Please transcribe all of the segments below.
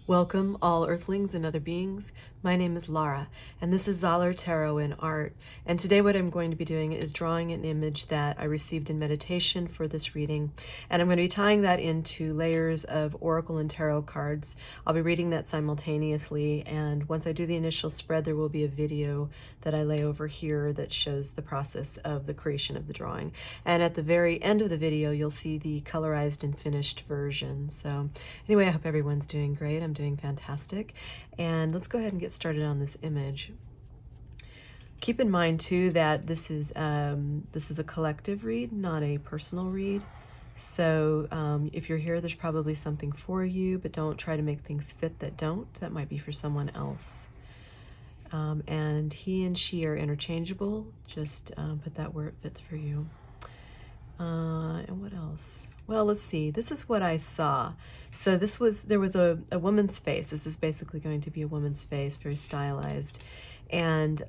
Welcome, all earthlings and other beings. My name is Lara, and this is Zollar Tarot in Art. And today what I'm going to be doing is drawing an image that I received in meditation for this reading. And I'm going to be tying that into layers of Oracle and Tarot cards. I'll be reading that simultaneously, and once I do the initial spread, there will be a video that I lay over here that shows the process of the creation of the drawing. And at the very end of the video, you'll see the colorized and finished version. So anyway, I hope everyone's doing great. I'm doing fantastic. And let's go ahead and get started on this image. Keep in mind too that this is a collective read, not a personal read. So if you're here, there's probably something for you, but don't try to make things fit that don't. That might be for someone else. And he and she are interchangeable. Just put that where it fits for you. And what else? Well, let's see. This is what I saw. So there was a woman's face. This is basically going to be a woman's face, very stylized. And,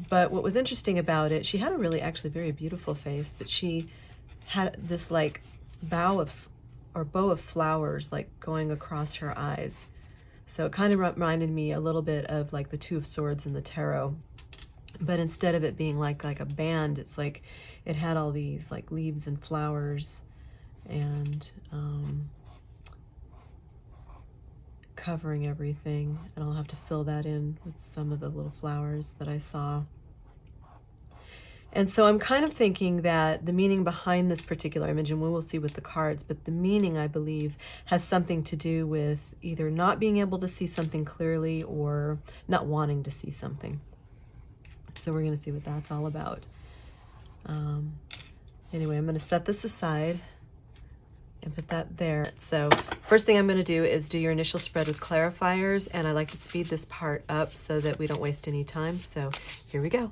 but what was interesting about it, she had a really actually very beautiful face, but she had this like bow of flowers like going across her eyes. So it kind of reminded me a little bit of like the Two of Swords in the tarot. But instead of it being like a band, it's like it had all these like leaves and flowers and covering everything. And I'll have to fill that in with some of the little flowers that I saw. And so I'm kind of thinking that the meaning behind this particular image, and we will see with the cards, but the meaning, I believe, has something to do with either not being able to see something clearly or not wanting to see something. So we're going to see what that's all about. Anyway, I'm going to set this aside and put that there. So first thing I'm going to do is do your initial spread with clarifiers, and I like to speed this part up so that we don't waste any time. So here we go.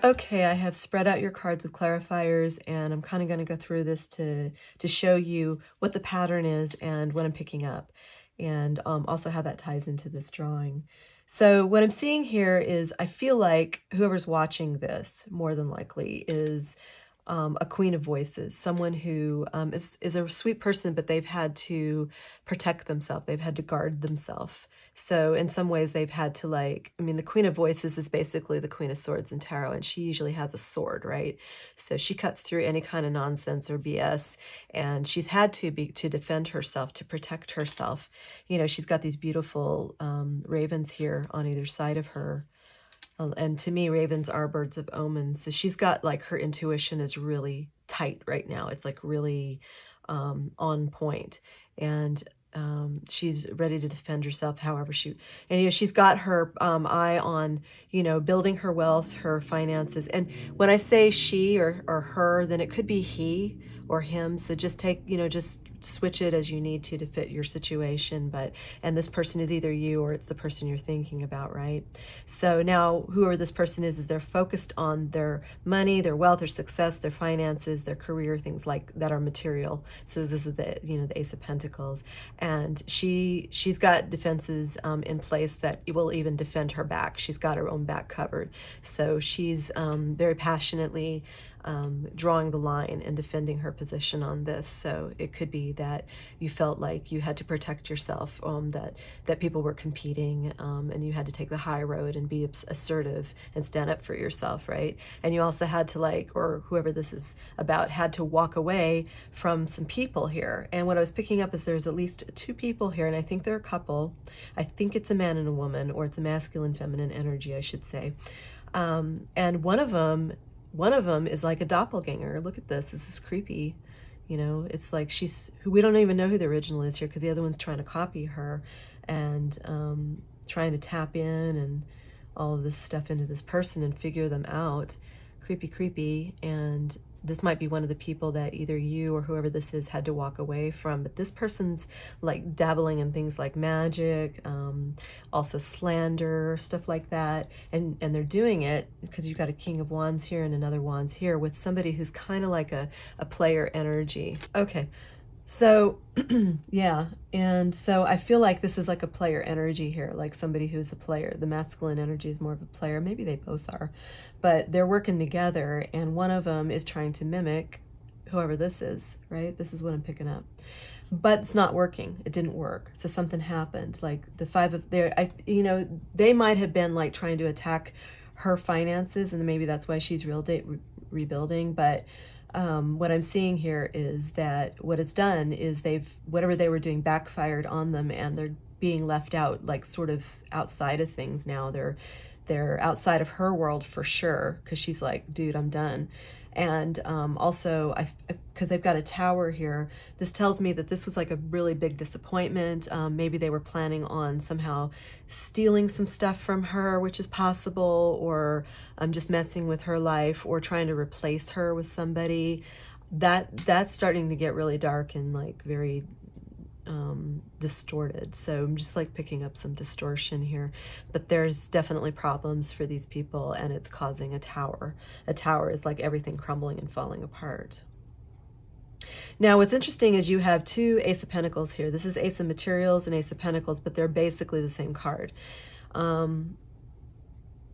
Okay, I have spread out your cards with clarifiers, and I'm kind of going to go through this to show you what the pattern is and what I'm picking up, and also how that ties into this drawing. So what I'm seeing here is I feel like whoever's watching this, more than likely, is a queen of voices, someone who is a sweet person, but they've had to protect themselves. They've had to guard themselves. So in some ways they've had to the queen of voices is basically the queen of swords in tarot, and she usually has a sword, right? So she cuts through any kind of nonsense or BS, and she's had to defend herself, to protect herself. You know, she's got these beautiful ravens here on either side of her. And to me, ravens are birds of omens. So she's got like her intuition is really tight right now. It's like really on point. And she's ready to defend herself however and you know, she's got her eye on, you know, building her wealth, her finances. And when I say she or her, then it could be he or him. So just take, you know, just switch it as you need to fit your situation. And this person is either you or it's the person you're thinking about, right? So now whoever this person is they're focused on their money, their wealth, their success, their finances, their career, things like that are material. So this is the, you know, the Ace of Pentacles. And she's got defenses in place that will even defend her back. She's got her own back covered. So she's very passionately drawing the line and defending her position on this. So it could be that you felt like you had to protect yourself, that people were competing, and you had to take the high road and be assertive and stand up for yourself, right? And you also had to or whoever this is about, had to walk away from some people here. And what I was picking up is there's at least two people here, and I think they're a couple. I think it's a man and a woman, or it's a masculine, feminine energy, I should say. And one of them is like a doppelganger. Look at this. This is creepy. You know, it's like we don't even know who the original is here, because the other one's trying to copy her and trying to tap in and all of this stuff into this person and figure them out. creepy, creepy. And this might be one of the people that either you or whoever this is had to walk away from. But this person's like dabbling in things like magic, also slander, stuff like that. And they're doing it because you've got a King of Wands here and another Wands here with somebody who's kind of like a player energy. Okay. So, yeah, and so I feel like this is like a player energy here, like somebody who's a player. The masculine energy is more of a player. Maybe they both are, but they're working together, and one of them is trying to mimic whoever this is, right? This is what I'm picking up. But it's not working. It didn't work. So something happened. Like the five of their, they might have been like trying to attack her finances, and maybe that's why she's rebuilding, but what I'm seeing here is that what it's done is whatever they were doing backfired on them, and they're being left out, like sort of outside of things now. They're outside of her world for sure, because she's like, dude, I'm done. And also, because they've got a tower here, this tells me that this was like a really big disappointment. Maybe they were planning on somehow stealing some stuff from her, which is possible, or just messing with her life, or trying to replace her with somebody. That's starting to get really dark and like very distorted. So I'm just like picking up some distortion here, but there's definitely problems for these people, and it's causing a tower. A tower is like everything crumbling and falling apart. Now, what's interesting is you have two Ace of Pentacles here. This is Ace of Materials and Ace of Pentacles, but they're basically the same card.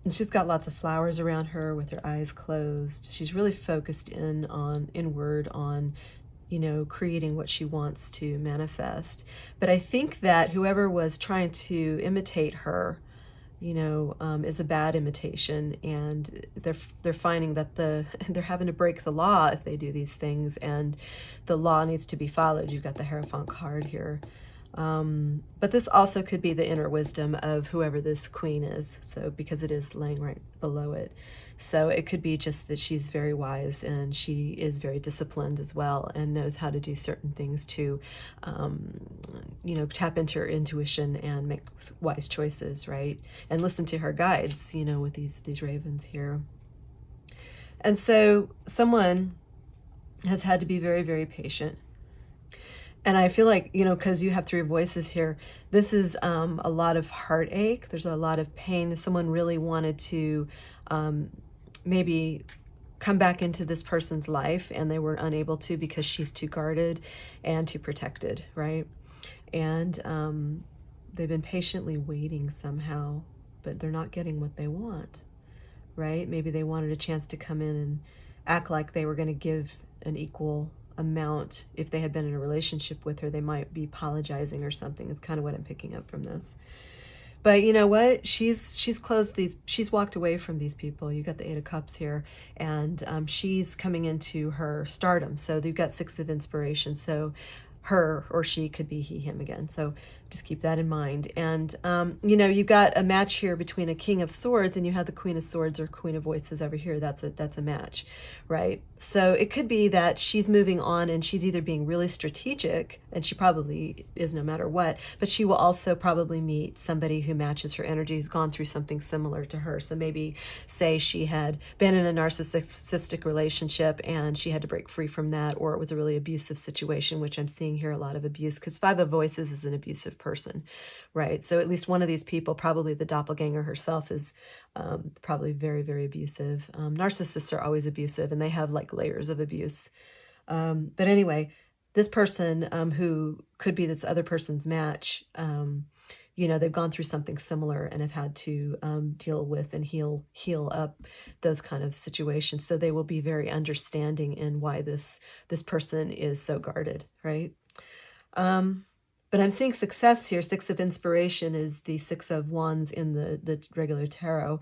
She's got lots of flowers around her with her eyes closed. She's really focused inward on creating what she wants to manifest. But I think that whoever was trying to imitate her, is a bad imitation, and they're finding that they're having to break the law if they do these things, and the law needs to be followed. You've got the Hierophant card here. But this also could be the inner wisdom of whoever this queen is. So because it is laying right below it. So it could be just that she's very wise, and she is very disciplined as well, and knows how to do certain things to, tap into her intuition and make wise choices, right? And listen to her guides, with these ravens here. And so someone has had to be very, very patient. And I feel like, because you have three voices here, this is a lot of heartache. There's a lot of pain. Someone really wanted to maybe come back into this person's life, and they were unable to because she's too guarded and too protected, right? And they've been patiently waiting somehow, but they're not getting what they want, right? Maybe they wanted a chance to come in and act like they were going to give an equal amount. If they had been in a relationship with her, they might be apologizing or something. It's kind of what I'm picking up from this. But you know what? She's walked away from these people. You got the Eight of Cups here, and she's coming into her stardom. So you've got Six of Inspiration. So her or she could be he, him again. So just keep that in mind. And, you've got a match here between a King of Swords, and you have the Queen of Swords or Queen of Voices over here. That's a match, right? So it could be that she's moving on, and she's either being really strategic, and she probably is no matter what, but she will also probably meet somebody who matches her energy, who's gone through something similar to her. So maybe say she had been in a narcissistic relationship and she had to break free from that, or it was a really abusive situation, which I'm seeing here a lot of abuse, because Five of Voices is an abusive person, right? So at least one of these people, probably the doppelganger herself, is probably very, very abusive. Narcissists are always abusive, and they have like layers of abuse. But anyway, this person who could be this other person's match, they've gone through something similar and have had to deal with and heal up those kind of situations. So they will be very understanding in why this person is so guarded, right? But I'm seeing success here. Six of Inspiration is the Six of Wands in the regular tarot.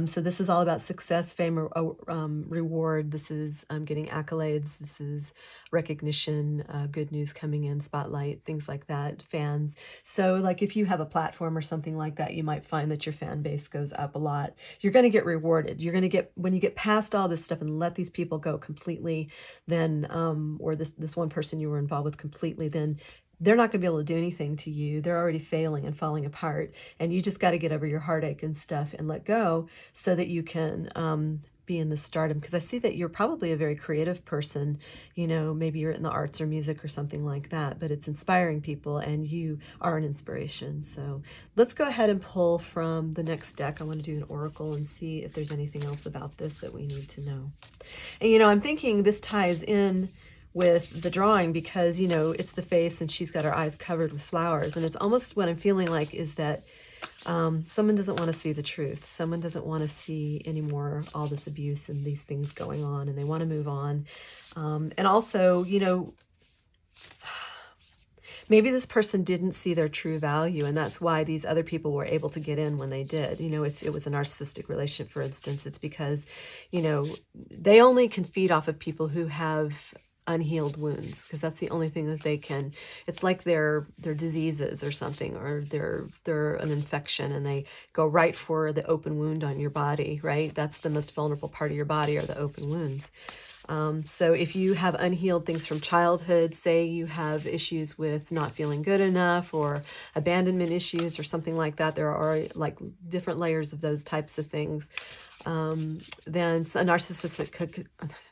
So this is all about success, fame, reward. This is getting accolades. This is recognition, good news coming in, spotlight, things like that, fans. So like if you have a platform or something like that, you might find that your fan base goes up a lot. You're going to get rewarded. You're going to get, when you get past all this stuff and let these people go completely, then, or this one person you were involved with completely, then they're not going to be able to do anything to you. They're already failing and falling apart. And you just got to get over your heartache and stuff and let go so that you can be in the stardom, because I see that you're probably a very creative person. You know, maybe you're in the arts or music or something like that, but it's inspiring people and you are an inspiration. So let's go ahead and pull from the next deck. I want to do an oracle and see if there's anything else about this that we need to know. And, you know, I'm thinking this ties in with the drawing because, you know, it's the face and she's got her eyes covered with flowers. And it's almost what I'm feeling like is that someone doesn't want to see the truth. Someone doesn't want to see anymore all this abuse and these things going on, and they want to move on. And also, you know, maybe this person didn't see their true value, and that's why these other people were able to get in when they did. You know, if it was a narcissistic relationship, for instance, it's because, you know, they only can feed off of people who have unhealed wounds, because that's the only thing that they can. It's like they're diseases or something, or they're an infection, and they go right for the open wound on your body, right? That's the most vulnerable part of your body, are the open wounds. So if you have unhealed things from childhood, say you have issues with not feeling good enough or abandonment issues or something like that, there are like different layers of those types of things. Then a narcissist could,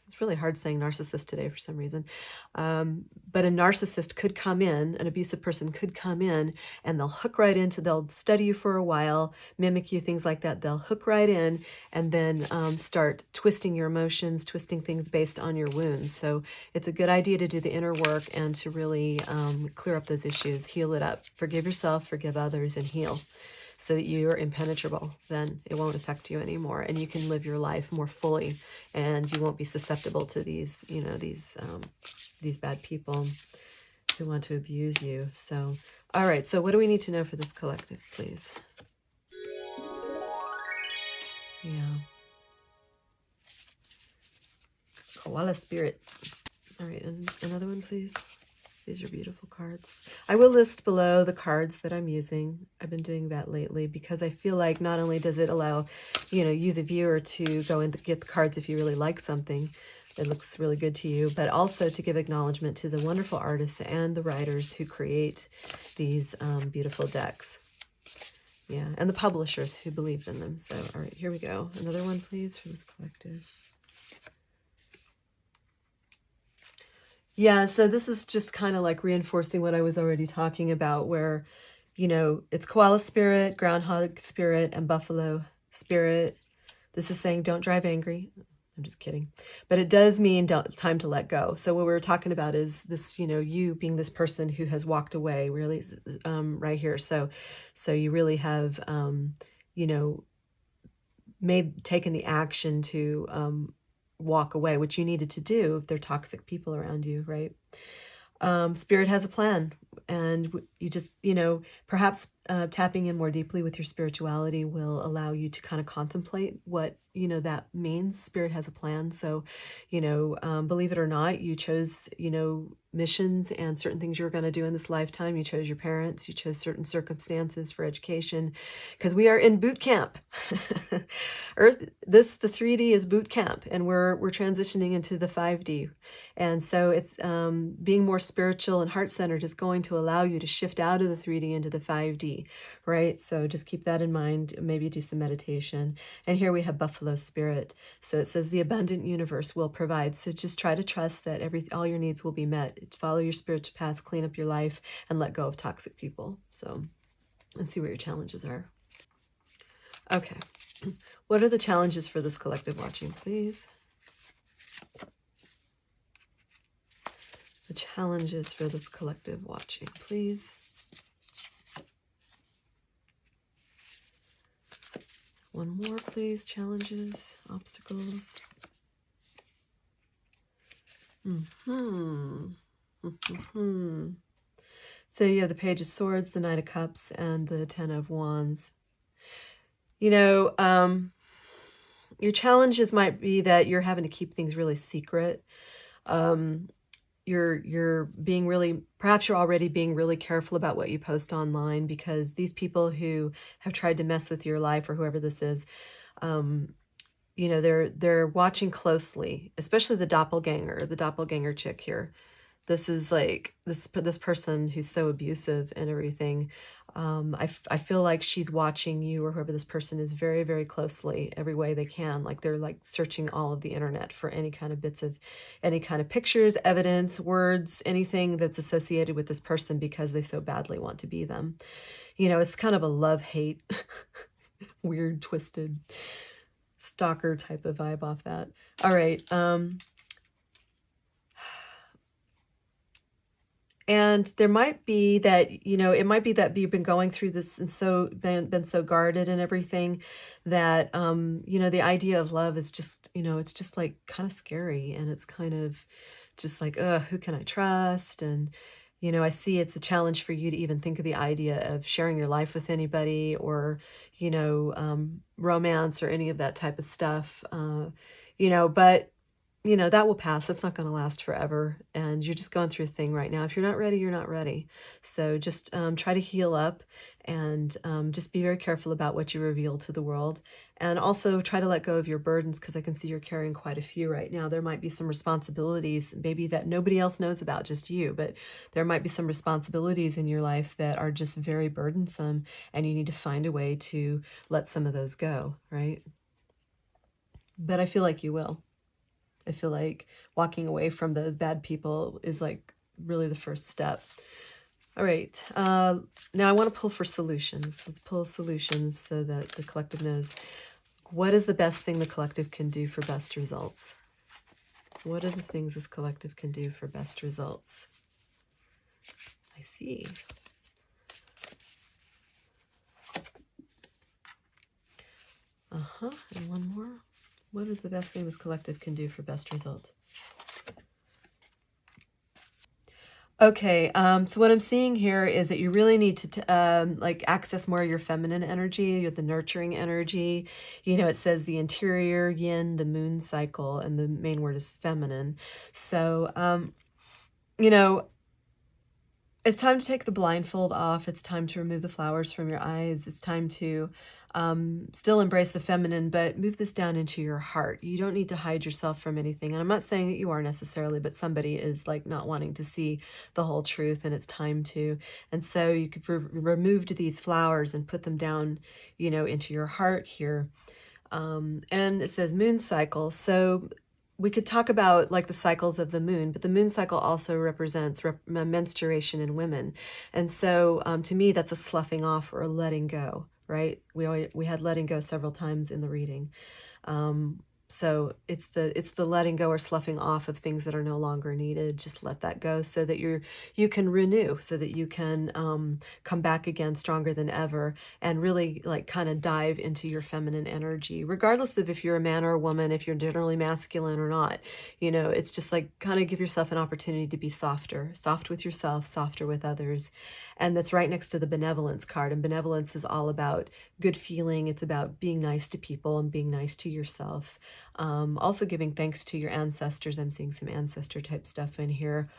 it's really hard saying narcissist today for some reason. But a narcissist could come in, an abusive person could come in, and they'll hook right into, they'll study you for a while, mimic you, things like that. They'll hook right in and then start twisting your emotions, twisting things based on your wounds. So it's a good idea to do the inner work and to really clear up those issues, heal it up, forgive yourself, forgive others, and heal, so that you're impenetrable. Then it won't affect you anymore, and you can live your life more fully, and you won't be susceptible to these, you know, these bad people who want to abuse you. So, all right, so what do we need to know for this collective, please? Yeah. Koala spirit. All right, and another one, please. These are beautiful cards. I will list below the cards that I'm using. I've been doing that lately because I feel like not only does it allow, you know, you, the viewer, to go and get the cards if you really like something that looks really good to you, but also to give acknowledgement to the wonderful artists and the writers who create these beautiful decks. Yeah, and the publishers who believed in them. So, all right, here we go. Another one, please, for this collective. Yeah, so this is just kind of like reinforcing what I was already talking about, where, you know, it's koala spirit, groundhog spirit, and buffalo spirit. This is saying don't drive angry. I'm just kidding. But it does mean time to let go. So what we were talking about is this, you know, you being this person who has walked away, really, right here. So you really have, you know, taken the action to walk away, which you needed to do if they're toxic people around you, right? Spirit has a plan, and you just, you know, perhaps tapping in more deeply with your spirituality will allow you to kind of contemplate what, you know, that means. Spirit has a plan. So, you know, believe it or not, you chose, you know, missions and certain things you were going to do in this lifetime. You chose your parents, you chose certain circumstances for education, because we are in boot camp. Earth, the 3D is boot camp, and we're transitioning into the 5D. And so it's being more spiritual and heart-centered is going to allow you to shift out of the 3D into the 5D, right? So just keep that in mind, maybe do some meditation. And here we have Buffalo Spirit. So it says the abundant universe will provide. So just try to trust that all your needs will be met. Follow your spiritual paths, clean up your life, and let go of toxic people. So let's see what your challenges are. Okay. What are the challenges for this collective watching, please? The challenges for this collective watching, please. One more, please. Challenges, obstacles. So you have the Page of Swords, the Knight of Cups, and the Ten of Wands. You know, your challenges might be that you're having to keep things really secret. You're being really, perhaps you're already being really careful about what you post online, because these people who have tried to mess with your life, or whoever this is, you know, they're watching closely, especially the doppelganger chick here. This is like this person who's so abusive and everything. I feel like she's watching you or whoever this person is very, very closely every way they can. Like they're like searching all of the internet for any kind of bits of any kind of pictures, evidence, words, anything that's associated with this person because they so badly want to be them. You know, it's kind of a love-hate, weird, twisted, stalker type of vibe off that. All right. And there might be that, you know, it might be that you've been going through this and so been so guarded and everything that, you know, the idea of love is just, you know, it's just like kind of scary, and it's kind of just like, who can I trust? And, you know, I see it's a challenge for you to even think of the idea of sharing your life with anybody, or, you know, romance or any of that type of stuff, you know, but you know, that will pass. That's not going to last forever. And you're just going through a thing right now. If you're not ready, you're not ready. So just try to heal up, and just be very careful about what you reveal to the world. And also try to let go of your burdens, because I can see you're carrying quite a few right now. There might be some responsibilities, maybe that nobody else knows about, just you, but there might be some responsibilities in your life that are just very burdensome, and you need to find a way to let some of those go, right? But I feel like you will. I feel like walking away from those bad people is like really the first step. All right. Now I want to pull for solutions. Let's pull solutions so that the collective knows what is the best thing the collective can do for best results. What are the things this collective can do for best results? I see. And one more. What is the best thing this collective can do for best results? Okay, so what I'm seeing here is that you really need to like access more of your feminine energy, the nurturing energy. You know, it says the interior yin, the moon cycle, and the main word is feminine. So, you know, it's time to take the blindfold off. It's time to remove the flowers from your eyes. It's time to still embrace the feminine, but move this down into your heart. You don't need to hide yourself from anything. And I'm not saying that you are necessarily, but somebody is like not wanting to see the whole truth, and it's time to. And so you could remove these flowers and put them down, you know, into your heart here. And it says moon cycle. So we could talk about like the cycles of the moon, but the moon cycle also represents menstruation in women. And so to me, that's a sloughing off or a letting go, right? We had letting go several times in the reading. So it's the letting go or sloughing off of things that are no longer needed. Just let that go so that you can renew, so that you can come back again stronger than ever, and really like kind of dive into your feminine energy, regardless of if you're a man or a woman, if you're generally masculine or not. You know, it's just like kind of give yourself an opportunity to be softer, soft with yourself, softer with others. And that's right next to the benevolence card. And benevolence is all about good feeling. It's about being nice to people and being nice to yourself. Also giving thanks to your ancestors. I'm seeing some ancestor type stuff in here.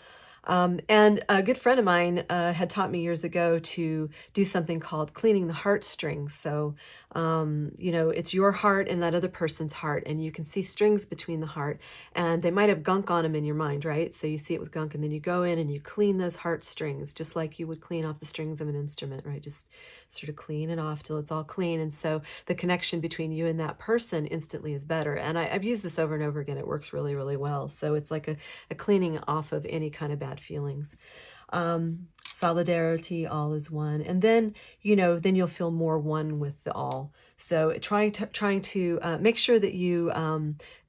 And a good friend of mine had taught me years ago to do something called cleaning the heartstrings. So, you know, it's your heart and that other person's heart, and you can see strings between the heart, and they might have gunk on them in your mind, right? So you see it with gunk, and then you go in and you clean those heartstrings, just like you would clean off the strings of an instrument, right? Just sort of clean it off till it's all clean. And so the connection between you and that person instantly is better. And I've used this over and over again. It works really, really well. So it's like a cleaning off of any kind of bad feelings. Solidarity, all is one. And then, you know, then you'll feel more one with the all. So trying to make sure that you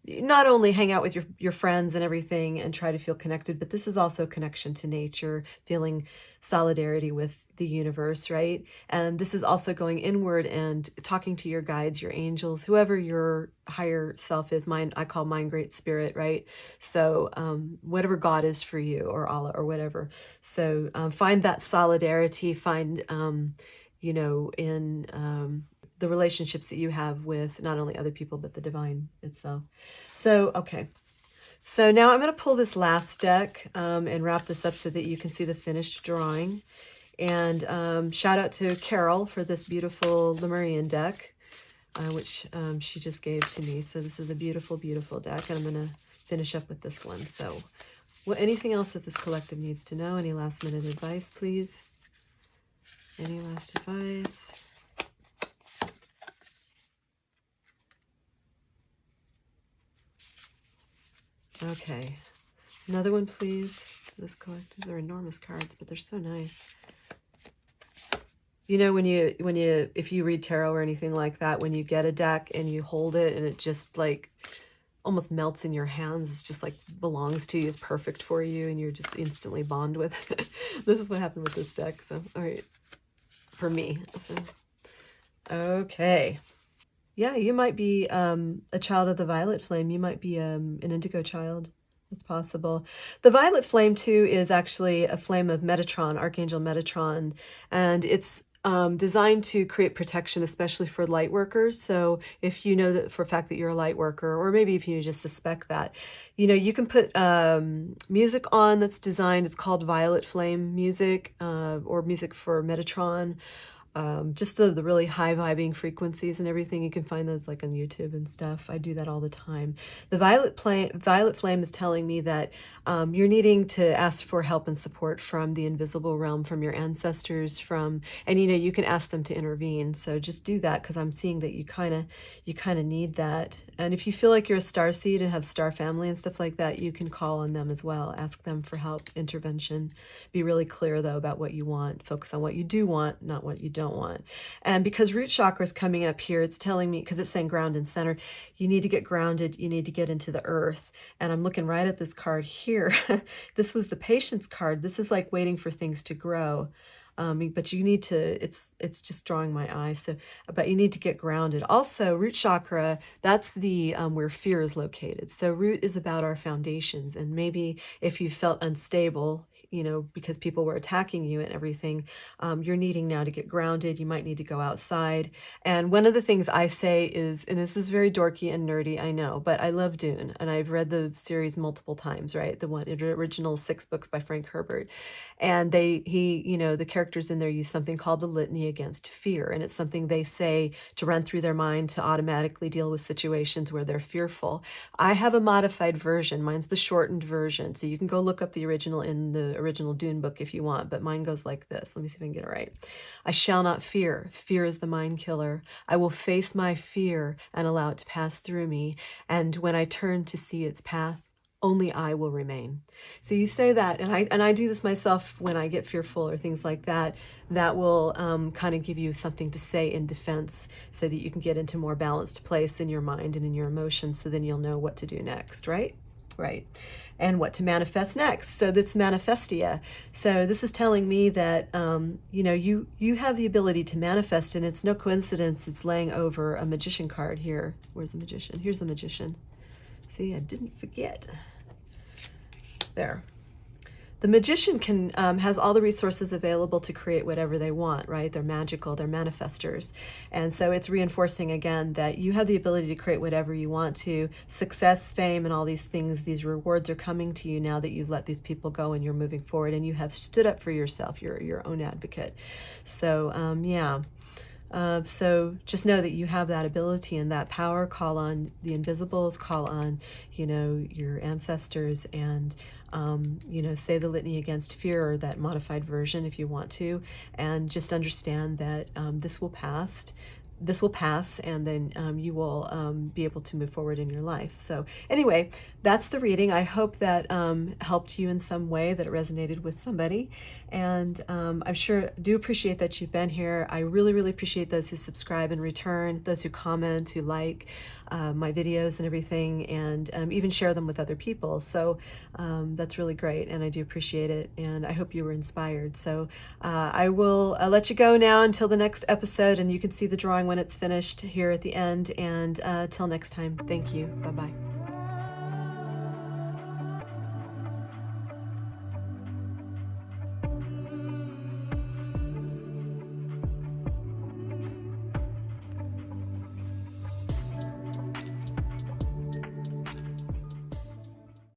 not only hang out with your friends and everything and try to feel connected, but this is also connection to nature, feeling solidarity with the universe, right? And this is also going inward and talking to your guides, your angels, whoever your higher self is. Mine, I call mine Great Spirit, right? So whatever God is for you, or Allah, or whatever. So find that solidarity, find, you know, in the relationships that you have with not only other people, but the divine itself. So, okay. So now I'm going to pull this last deck and wrap this up so that you can see the finished drawing. And shout out to Carol for this beautiful Lemurian deck, which she just gave to me. So this is a beautiful, beautiful deck. And I'm going to finish up with this one. So Anything else that this collective needs to know? Any last minute advice, please? Any last advice? Okay. Another one, please, for this collective. They're enormous cards, but they're so nice. You know, if you read tarot or anything like that, when you get a deck and you hold it and it just like almost melts in your hands, it's just like belongs to you, it's perfect for you, and you're just instantly bond with it. This is what happened with this deck. So, all right, for me. So, okay. Yeah, you might be a child of the violet flame. You might be an indigo child. It's possible. The violet flame, too, is actually a flame of Metatron, Archangel Metatron, and it's designed to create protection, especially for light workers. So if you know that for a fact that you're a light worker, or maybe if you just suspect that, you know, you can put music on that's designed, it's called violet flame music, or music for Metatron. Just the really high vibing frequencies and everything. You can find those like on YouTube and stuff. I do that all the time. The violet flame is telling me that you're needing to ask for help and support from the invisible realm, from your ancestors, and you know, you can ask them to intervene. So just do that, because I'm seeing that you kind of need that. And if you feel like you're a star seed and have star family and stuff like that, you can call on them as well. Ask them for help, intervention. Be really clear though about what you want. Focus on what you do want, not what you don't want. And because root chakra is coming up here, it's telling me, because it's saying ground and center, you need to get grounded, you need to get into the earth. And I'm looking right at this card here. This was the patience card. This is like waiting for things to grow. But you need to, it's just drawing my eye. So, but you need to get grounded. Also, root chakra, that's the where fear is located. So root is about our foundations. And maybe if you felt unstable, you know, because people were attacking you and everything, you're needing now to get grounded. You might need to go outside. And one of the things I say is, and this is very dorky and nerdy, I know, but I love Dune, and I've read the series multiple times, right? The original 6 books by Frank Herbert. And you know, the characters in there use something called the litany against fear. And it's something they say to run through their mind to automatically deal with situations where they're fearful. I have a modified version. Mine's the shortened version. So you can go look up the original in the original Dune book if you want, but mine goes like this. Let me see if I can get it right. I shall not fear. Fear is the mind killer. I will face my fear and allow it to pass through me. And when I turn to see its path, only I will remain. So you say that, and I do this myself when I get fearful or things like that. That will kind of give you something to say in defense, so that you can get into a more balanced place in your mind and in your emotions, so then you'll know what to do next, right? Right. And what to manifest next. So that's manifestia. So this is telling me that, you know, you have the ability to manifest, and it's no coincidence it's laying over a magician card here. Where's the magician? Here's the magician. See, I didn't forget. There. The magician has all the resources available to create whatever they want, right? They're magical, they're manifestors. And so it's reinforcing again that you have the ability to create whatever you want to. Success, fame, and all these things, these rewards are coming to you now that you've let these people go and you're moving forward and you have stood up for yourself. You're your own advocate. So, yeah. So just know that you have that ability and that power. Call on the invisibles, call on, you know, your ancestors, and, you know, say the litany against fear, or that modified version if you want to, and just understand that this will pass. This will pass, and then you will be able to move forward in your life. So anyway, that's the reading. I hope that helped you in some way, that it resonated with somebody. And I'm sure, do appreciate that you've been here. I really, really appreciate those who subscribe and return, those who comment, who like my videos and everything, and even share them with other people. So that's really great, and I do appreciate it, and I hope you were inspired. So I will let you go now until the next episode, and you can see the drawing when it's finished here at the end. And till next time, thank you. Bye-bye.